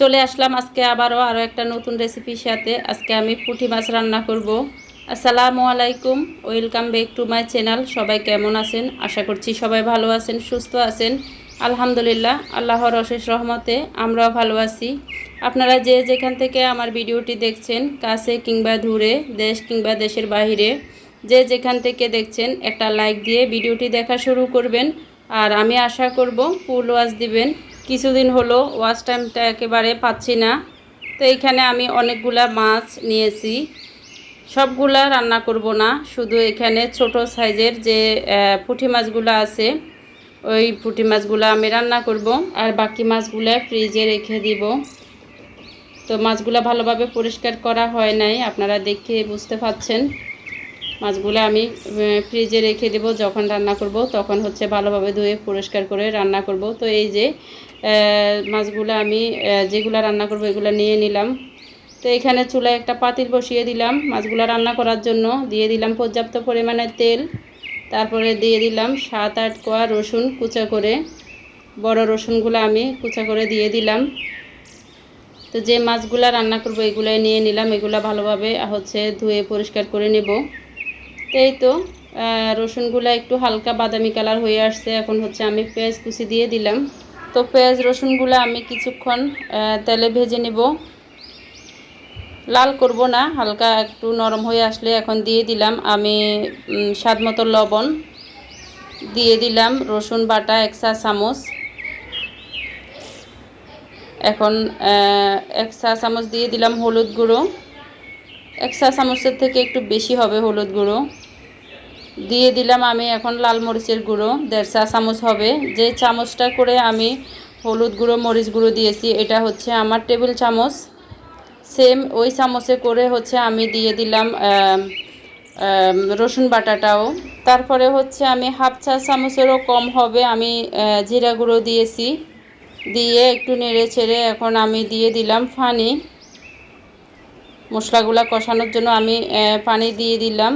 চলে আসলাম আজকে আরও একটা নতুন রেসিপির সাথে। আজকে আমি পুঁটি মাছ রান্না করব। আসসালামু আলাইকুম, welcome back to my channel. সবাই কেমন আছেন? আশা করছি সবাই ভালো আছেন, সুস্থ আছেন। আলহামদুলিল্লাহ, আল্লাহর অশেষ রহমতে আমরাও ভালো আছি। আপনারা যে যেখান থেকে আমার ভিডিওটি দেখছেন, কাছে কিংবা দূরে, দেশ কিংবা দেশের বাইরে, যে যেখান থেকে দেখছেন একটা লাইক দিয়ে ভিডিওটি দেখা শুরু করবেন। আর আমি আশা করব ফুল ওয়াচ দিবেন। কিছুদিন হলো ওয়াচ টাইমটা একেবারে পাচ্ছি না। তো এইখানে আমি অনেকগুলা মাছ নিয়েছি, সবগুলা রান্না করব না, শুধু এখানে ছোট সাইজের যে পুঁটি মাছগুলো আছে ওই পুঁটি মাছগুলো আমি রান্না করব, আর বাকি মাছগুলো ফ্রিজে রেখে দিব। তো মাছগুলো ভালোভাবে পরিষ্কার করা হয় নাই, আপনারা দেখে বুঝতে পারছেন। মাছগুলো আমি ফ্রিজে রেখে দেব, যখন রান্না করব তখন হচ্ছে ভালোভাবে ধুয়ে পরিষ্কার করে রান্না করব। তো এই যে মাছগুলো আমি যেগুলো রান্না করব এগুলো নিয়ে নিলাম। তো এখানে চুলায় একটা পাতিল বসিয়ে দিলাম মাছগুলো রান্না করার জন্য। দিয়ে দিলাম পর্যাপ্ত পরিমাণে তেল, তারপরে দিয়ে দিলাম 7-8 কোয়া রসুন কুচা করে, বড় রসুনগুলো আমি কুচা করে দিয়ে দিলাম। তো যে মাছগুলো রান্না করব এগুলো নিয়ে নিলাম, এগুলো ভালোভাবে হচ্ছে ধুয়ে পরিষ্কার করে নেব। এই তো রসুনগুলো একটু হালকা বাদামি কালার হয়ে আসছে, এখন হচ্ছে আমি পেঁয়াজ কুচি দিয়ে দিলাম। তো পেঁয়াজ রসুনগুলো আমি কিছুক্ষণ তেলে ভেজে নেব, লাল করব না, হালকা একটু নরম হয়ে আসলে এখন দিয়ে দিলাম আমি স্বাদ মতো লবণ, দিয়ে দিলাম রসুন বাটা 1 চা চামচ। এখন 1 চা চামচ দিয়ে দিলাম হলুদ গুঁড়ো, 1 চা চামচের থেকে একটু বেশি হবে হলুদ গুঁড়ো। দিয়ে দিলাম আমি এখন লাল মরিচের গুঁড়ো 1.5 চা চামচ হবে। যে চামচটা করে আমি হলুদ গুঁড়ো মরিচ গুঁড়ো দিয়েছি এটা হচ্ছে আমার টেবিল চামচ, সেম ওই চামচে করে হচ্ছে আমি দিয়ে দিলাম রসুন বাটাটাও। তারপরে হচ্ছে আমি 1/2 চা চামচেরও কম হবে আমি জিরা গুঁড়ো দিয়েছি। দিয়ে একটু নেড়ে ছেড়ে এখন আমি দিয়ে দিলাম পানি। মশলাগুলো কষানোর জন্য আমি পানি দিয়ে দিলাম,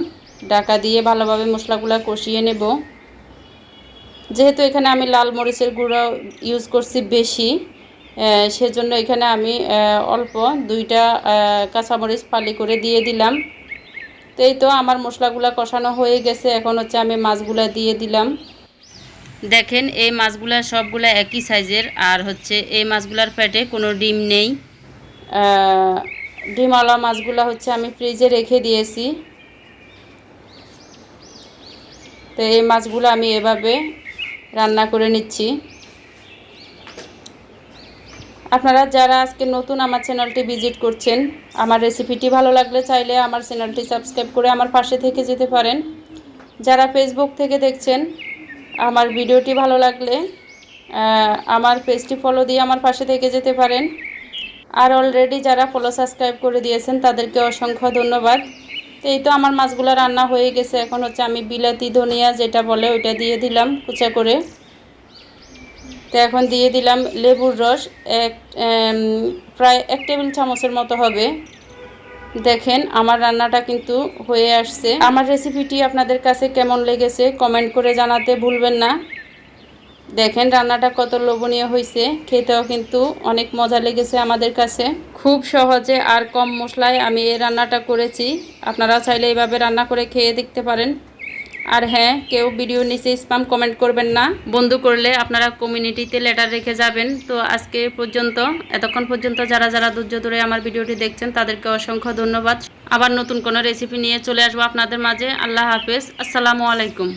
ঢাকা দিয়ে ভালোভাবে মশলাগুলো কষিয়ে নেব। যেহেতু এখানে আমি লাল মরিচের গুঁড়ো ইউজ করছি বেশি, সেজন্য এখানে আমি অল্প 2টা কাঁচামরিচ ফালি করে দিয়ে দিলাম। তো এই তো আমার মশলাগুলো কষানো হয়ে গেছে, এখন হচ্ছে আমি মাছগুলো দিয়ে দিলাম। দেখেন এই মাছগুলো সবগুলো একই সাইজের, আর হচ্ছে এই মাছগুলোর পেটে কোনো ডিম নেই। ডিমওয়ালা মাছগুলো হচ্ছে আমি ফ্রিজে রেখে দিয়েছি। তো এই মাছগুলো আমি এভাবে রান্না করে নিচ্ছি। আপনারা যারা আজকে নতুন আমার চ্যানেলটি ভিজিট করছেন, আমার রেসিপিটি ভালো লাগলে চাইলে আমার চ্যানেলটি সাবস্ক্রাইব করে আমার পাশে থেকে যেতে পারেন। যারা ফেসবুক থেকে দেখছেন, আমার ভিডিওটি ভালো লাগলে আমার পেজটি ফলো দিয়ে আমার পাশে থেকে যেতে পারেন। আর অলরেডি যারা ফলো সাবস্ক্রাইব করে দিয়েছেন তাদেরকে অসংখ্য ধন্যবাদ। তো এই তো আমার মাছগুলো রান্না হয়ে গেছে, এখন হচ্ছে আমি বিলাতি ধনিয়া যেটা বলে ওইটা দিয়ে দিলাম কুচা করে। তো এখন দিয়ে দিলাম লেবুর রস, প্রায় 1 টেবিল চামচের মতো হবে। দেখেন আমার রান্নাটা কিন্তু হয়ে আসছে। আমার রেসিপিটি আপনাদের কাছে কেমন লেগেছে কমেন্ট করে জানাতে ভুলবেন না। দেখেন রান্নাটা কত লোভনীয় হয়েছে, খেতেও কিন্তু অনেক মজা লেগেছে আমাদের কাছে। খুব সহজে আর কম মশলায় আমি এই রান্নাটা করেছি, আপনারা চাইলে এইভাবে রান্না করে খেয়ে দেখতে পারেন। আর হ্যাঁ, কেউ ভিডিওর নিচে স্প্যাম কমেন্ট করবেন না, বন্ধ করলে আপনারা কমিউনিটিতে লেটার রেখে যাবেন। তো আজকে পর্যন্ত, এতক্ষণ পর্যন্ত যারা যারা ধৈর্য ধরে আমার ভিডিওটি দেখছেন তাদেরকে অসংখ্য ধন্যবাদ। আবার নতুন কোনো রেসিপি নিয়ে চলে আসবো আপনাদের মাঝে। আল্লাহ হাফেজ, আসসালামু আলাইকুম।